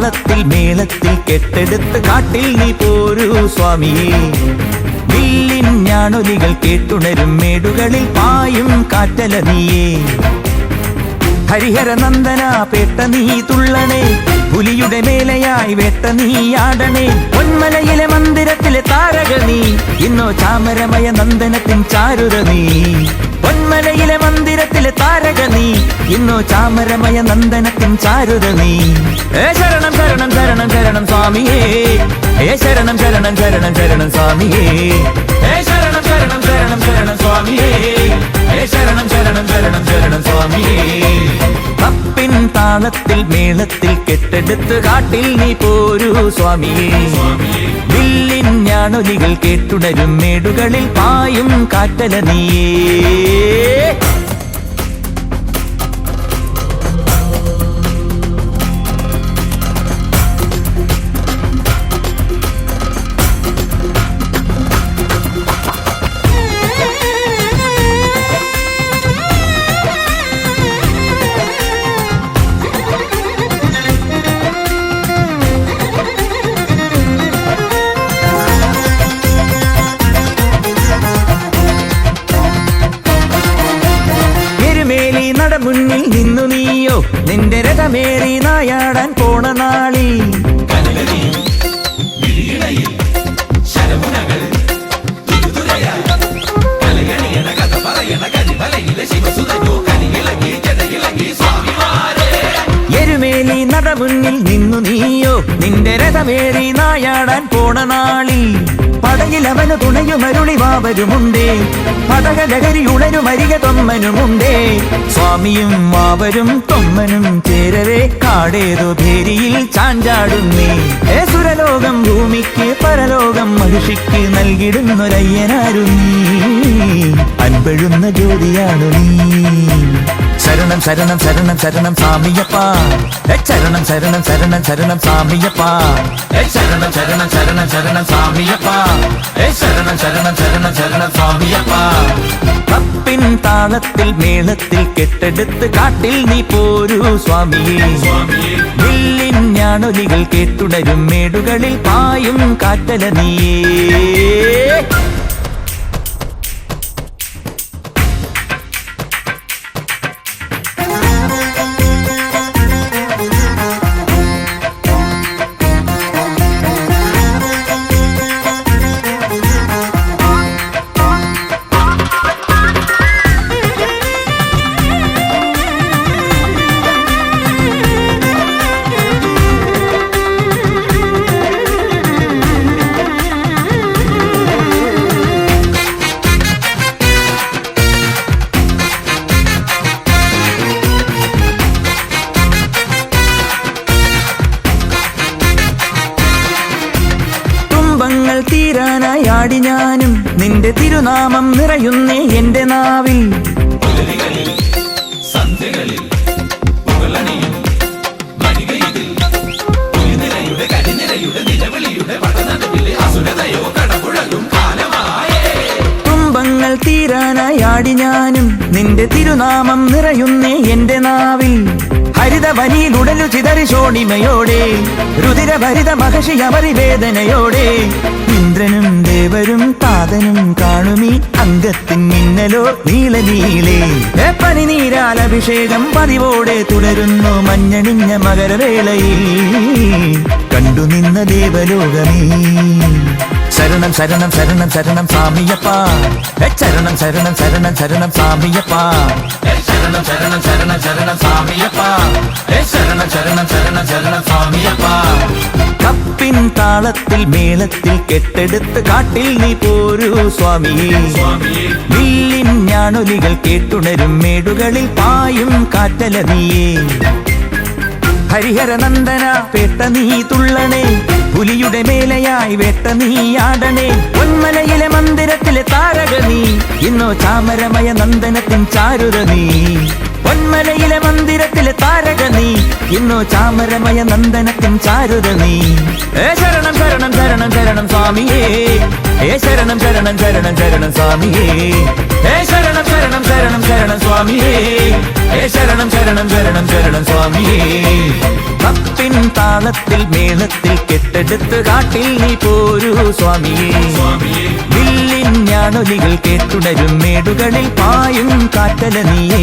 താളത്തിൽ മേളത്തിൽ കെട്ടെടുത്ത് കാട്ടിൽ നീ പോരൂ സ്വാമിയേ. വില്ലിൻ ഞാണൊലികൾ കേട്ടുണരും മേടുകളിൽ പായും കാറ്റല നീയേ. ഹരിഹര നന്ദന പേട്ട നീ തുള്ളണേ, പുലിയുടെ മേലയായി വേട്ട നീ ആടണേ. പൊന്മലയിലെ മന്ദിരത്തിലെ താരക നീ, ഇന്നോ ചാമരമയ നന്ദനത്തിൻ ചാരുത നീ. പൊന്മലയിലെ മന്ദിരത്തിലെ താരക നീ, ഇന്നോ ചാമരമയ നന്ദനത്തിൻ ചാരുത നീ. ശരണം ശരണം ശരണം ശരണം സ്വാമിയേ, ശരണം ശരണം ശരണം ശരണം സ്വാമിയേ. ശരണം ശരണം ശരണം ശരണം സ്വാമിയേ, ശരണം ശരണം ശരണം ശരണം സ്വാമിയേ. തപ്പിൻ താളത്തിൽ മേളത്തിൽ കെട്ടെടുത്ത് കാട്ടിൽ നീ പോരൂ സ്വാമിയേ. വില്ലിൻ ഞാണൊലികൾ കേട്ടുണരും മേടുകളിൽ പായും കാറ്റല നീയേ. മുന്നിൽ നിന്നു നീയോ നിന്റെ രഥമേറി നായാടാൻ പോണ നാളി. എരുമേലി നട മുന്നിൽ നിന്നു നീയോ നിന്റെ രഥമേറി നായാടാൻ പോണ നാളി. പടയിലവന് തുണയുമരുളി വാവരുമുണ്ടേ, പടകലഹരി ഉണരുമരിക തൊമ്മനുമുണ്ടേ. സ്വാമിയും വാവരും തൊമ്മനും ചേരവേ കാടേതോ ഭേരിയിൽ ചാഞ്ചാടുന്നേ. സുരലോകം ഭൂമിക്ക് പരലോകം മഹിഷിക്ക് നൽകിടുന്നൊരയ്യനാരു നീ. അൻപഴുന്ന ജ്യോതിയാണു നീ. ശരണം ശരണം ശരണം ശരണം സ്വാമിയപ്പ, ശരണം ശരണം ശരണം ശരണം സ്വാമിയപ്പ. ശരണം ശരണം ശരണം ശരണം സ്വാമിയപ്പ, ശരണം ശരണം ശരണം ശരണം സ്വാമിയപ്പ. തപ്പിൻ താളത്തിൽ മേളത്തിൽ കെട്ടെടുത്ത് കാട്ടിൽ നീ പോരൂ സ്വാമിയേ. വില്ലിൻ ഞാണൊലികൾ കേട്ടുണരും മേടുകളിൽ പായും കാറ്റല നീയേ. തീരാനായി ആടി ഞാനും നിന്റെ തിരുനാമം നിറയുന്നേ എന്റെ നാവിൽ. തുമ്പങ്ങൾ തീരാനായി ആടി ഞാനും നിന്റെ തിരുനാമം നിറയുന്നേ എന്റെ നാവിൽ. ഹരിതവനിയിൽ ഉടലു ചിതറി ശോണിമയോടെ, രുതിരഭരിത മഹർഷി അമരിവേദനയോടെ. ഇന്ദ്രനും ദേവരും താതനും കാണുമീ അംഗത്തിൻ മിന്നലോ നീലനീളേ. പനിനീരാൽ അഭിഷേകം പതിവോടെ തുടരുന്നു മഞ്ഞണിഞ്ഞ മകരവേളയിൽ. കണ്ടു നിന്ന ദേവലോകമേ. ശരണം ശരണം ശരണം ശരണം സ്വാമിയപ്പ, ശരണം ശരണം ശരണം ശരണം സ്വാമിയപ്പ. ശരണം ശരണം ശരണം ശരണം സ്വാമിയപ്പ, ശരണം ശരണം ശരണം ശരണം സ്വാമിയപ്പ. തപ്പിൻ താളത്തിൽ മേളത്തിൽ കെട്ടെടുത്ത് കാട്ടിൽ നീ പോരൂ സ്വാമിയേ. വില്ലിൻ ഞാണൊലികൾ കേട്ടുണരും മേടുകളിൽ പായും കാറ്റല നീയേ. ഹരിഹര നന്ദന പേട്ട നീ തുള്ളണേ, പുലിയുടെ മേലയായി വേട്ട നീ ആടണേ. പൊന്മലയിലെ മന്ദിരത്തിലെ താരക നീ, ഇന്നോ ചാമരമയ നന്ദനത്തിൻ ചാരുത നീ. പൊന്മലയിലെ മന്ദിരത്തിലെ താരക നീ, ഇന്നോ ചാമരമയ നന്ദനത്തിൻ ചാരുത നീ. ശരണം ശരണം ശരണം ശരണം സ്വാമിയേ, ഏ ശരണം ശരണം ശരണം ശരണം സ്വാമിയേ ഏ ശരണം ശരണം ശരണം ശരണം സ്വാമിയേ ഏ ശരണം ശരണം ശരണം ശരണം സ്വാമിയേ ഭക്തിൻ താളത്തിൽ മേളത്തിൽ കെട്ടെടുത്ത് കാട്ടിൽ നീ പോരൂ സ്വാമിയേ വില്ലിൻ ഞാനൊലികൾ കേട്ടുണരും മേടുകളിൽ പായും കാറ്റല നീയേ